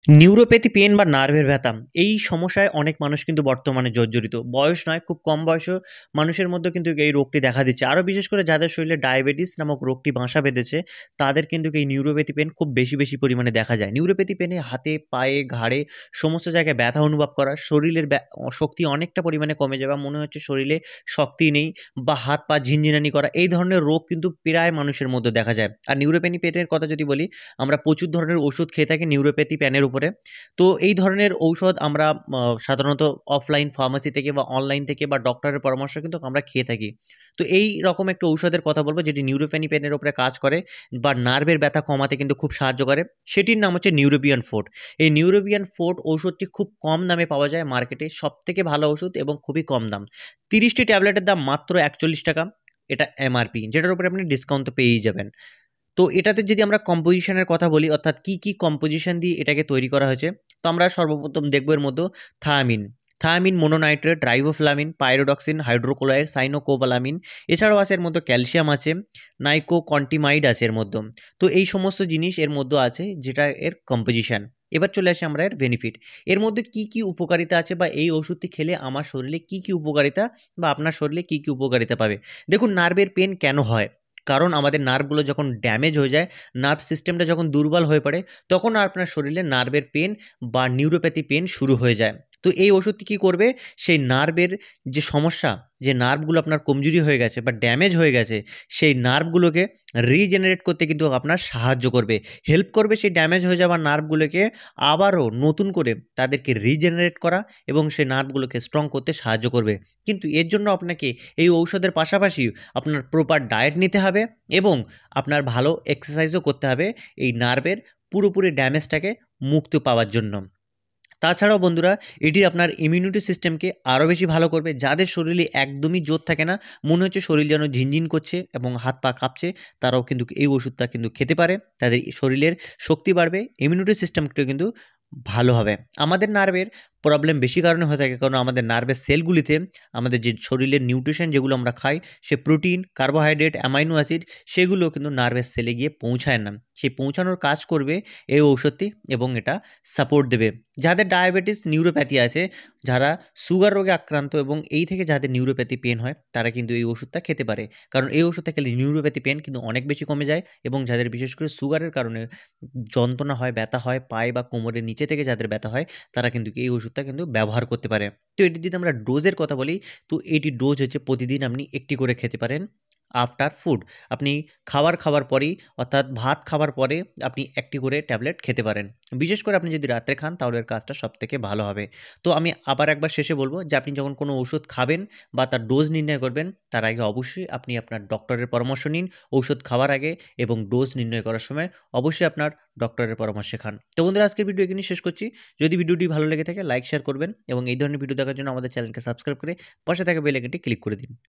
Neuropathy pen বা নার্ভের ব্যথা এই সমস্যায় অনেক মানুষ কিন্তু বর্তমানে জর্জরিত। বয়স নয়, খুব কম বয়সেও মানুষের মধ্যে কিন্তু এই রোগটি দেখা দিচ্ছে। আরও বিশেষ করে যাদের শরীরে ডায়াবেটিস নামক রোগটি বাসা বেঁধেছে, তাদের কিন্তু এই নিউরোপ্যাথি পেন খুব বেশি পরিমাণে দেখা যায়। নিউরোপ্যাথি পেনে হাতে, পায়ে, ঘাড়ে সমস্ত জায়গায় ব্যথা অনুভব করা, শরীরের শক্তি অনেকটা পরিমাণে কমে যাওয়া, মনে হচ্ছে শরীরে শক্তি নেই বা হাত পা ঝিনঝিনানি করা, এই ধরনের রোগ কিন্তু প্রায় মানুষের মধ্যে দেখা যায়। আর নিউরোপ্যাথি পেনের কথা যদি বলি, আমরা প্রচুর ধরনের ওষুধ খেয়ে থাকি নিউরোপ্যাথি প্যানের উপরে। তো এই ধরনের ঔষধ আমরা সাধারণত অফলাইন ফার্মাসি থেকে বা অনলাইন থেকে বা ডক্টরের পরামর্শ কিন্তু আমরা খেয়ে থাকি। তো এই রকম একটা ঔষধের কথা বলবো যেটি নিউরোপ্যাথি পেনের উপরে কাজ করে বা নার্ভের ব্যথা কমাতে কিন্তু খুব সাহায্য করে। সেটির নাম হচ্ছে নিউরোবিয়ান ফোর্ট। এই নিউরোবিয়ান ফোর্ট ঔষধটি খুব কম দামে পাওয়া যায় মার্কেটে, সবথেকে ভালো ওষুধ এবং খুবই কম দাম। 30টি ট্যাবলেটের দাম মাত্র 41 টাকা। এটা এমআরপি, যেটার উপরে আপনি ডিসকাউন্ট তো পেয়েই যাবেন। তো এটাতে যদি আমরা কম্পোজিশনের কথা বলি, অর্থাৎ কি কম্পোজিশন দিয়ে এটাকে তৈরি করা হয়েছে, তো আমরা সর্বপ্রথম দেখব এর মধ্যে thiamine, mononitrate, riboflavin, pyridoxine, hydrochloride, cyanocobalamin. এছাড়াও আছে এর মধ্যে ক্যালসিয়াম আছে, নাইকোকন্টিমাইড আছে এর মধ্যে। তো এই সমস্ত জিনিস এর মধ্যে আছে, যেটা এর কম্পোজিশন। এবার চলে আসি আমরা এর বেনিফিট। এর মধ্যে কি উপকারিতা আছে বা এই ওষুধটি খেলে আমার শরীরে কি উপকারিতা বা আপনার শরীরে কি উপকারিতা পাবে। দেখুন, নার্ভের পেন কেন হয়? কারণ আমাদের নার্ভগুলো যখন ড্যামেজ হয়ে যায়, নার্ভ সিস্টেমটা যখন দুর্বল হয়ে পড়ে, তখন আপনার শরীরে নার্ভের পেন বা নিউরোপ্যাথি পেন শুরু হয়ে যায়। তো এই ওষুধটি কী করবে? সেই নার্ভের যে সমস্যা, যে নার্ভগুলো আপনার কমজোরি হয়ে গেছে বা ড্যামেজ হয়ে গেছে, সেই নার্ভগুলোকে রিজেনারেট করতে কিন্তু আপনার সাহায্য করবে, হেল্প করবে সেই ড্যামেজ হয়ে যাওয়া নার্ভগুলোকে আবারও নতুন করে তাদেরকে রিজেনারেট করা এবং সেই নার্ভগুলোকে স্ট্রং করতে সাহায্য করবে। কিন্তু এর জন্য আপনাকে এই ঔষধের পাশাপাশি আপনার প্রপার ডায়েট নিতে হবে এবং আপনার ভালো এক্সারসাইজও করতে হবে এই নার্ভের পুরোপুরি ড্যামেজটাকে মুক্তি পাওয়ার জন্য। তাছাড়াও বন্ধুরা, এটি আপনার ইমিউনিটি সিস্টেমকে আরও বেশি ভালো করবে। যাদের শরীরে একদমই জোর থাকে না, মনে হচ্ছে শরীর যেন ঝিনঝিন করছে এবং হাত পা কাঁপছে, তারাও কিন্তু এই ওষুধটা কিন্তু খেতে পারে। তাদের শরীরের শক্তি বাড়বে, ইমিউনিটি সিস্টেমটা কিন্তু ভালো হবে। আমাদের নার্ভের প্রবলেম বেশি কারণে হয়ে থাকে, কারণ আমাদের নার্ভের সেলগুলিতে আমাদের যে শরীরের নিউট্রিশন যেগুলো আমরা খাই, সে প্রোটিন, কার্বোহাইড্রেট, অ্যামাইনো অ্যাসিড, সেগুলো কিন্তু নার্ভের সেলে গিয়ে পৌঁছায় না। সেই পৌঁছানোর কাজ করবে এই ঔষধটি এবং এটা সাপোর্ট দেবে। যাদের ডায়াবেটিস, নিউরোপ্যাথি আছে, যারা সুগার রোগে আক্রান্ত এবং এই থেকে যাদের নিউরোপ্যাথি পেন হয়, তারা কিন্তু এই ওষুধটা খেতে পারে। কারণ এই ওষুধটা খেলে নিউরোপ্যাথি পেন কিন্তু অনেক বেশি কমে যায় এবং যাদের বিশেষ করে সুগারের কারণে যন্ত্রণা হয়, ব্যথা হয়, পায়ে বা কোমরের নিচে থেকে যাদের ব্যথা হয়, তারা কিন্তু এই ওষুধটা কিন্তু ব্যবহার করতে পারে। তো এটি যদি আমরা ডোজের কথা বলি, তো এটি ডোজ হচ্ছে প্রতিদিন আপনি একটি করে খেতে পারেন আফটার ফুড। আপনি খাবার পরেই, অর্থাৎ ভাত খাবার পরে আপনি একটি করে ট্যাবলেট খেতে পারেন। বিশেষ করে আপনি যদি রাত্রে খান, তাহলে এর কাজটা সবথেকে ভালো হবে। তো আমি আবার একবার শেষে বলব যে আপনি যখন কোনো ওষুধ খাবেন বা তার ডোজ নির্ণয় করবেন, তার আগে অবশ্যই আপনি আপনার ডক্টরের পরামর্শ নিন। ঔষধ খাওয়ার আগে এবং ডোজ নির্ণয় করার সময় অবশ্যই আপনার ডক্টরের পরামর্শে খান। তো বন্ধুরা, আজকের ভিডিও এখানেই শেষ করছি। যদি ভিডিওটি ভালো লেগে থাকে, লাইক শেয়ার করবেন এবং এই ধরনের ভিডিও দেখার জন্য আমাদের চ্যানেলকে সাবস্ক্রাইব করে পাশে থাকা বেল আইকনটি ক্লিক করে দিন।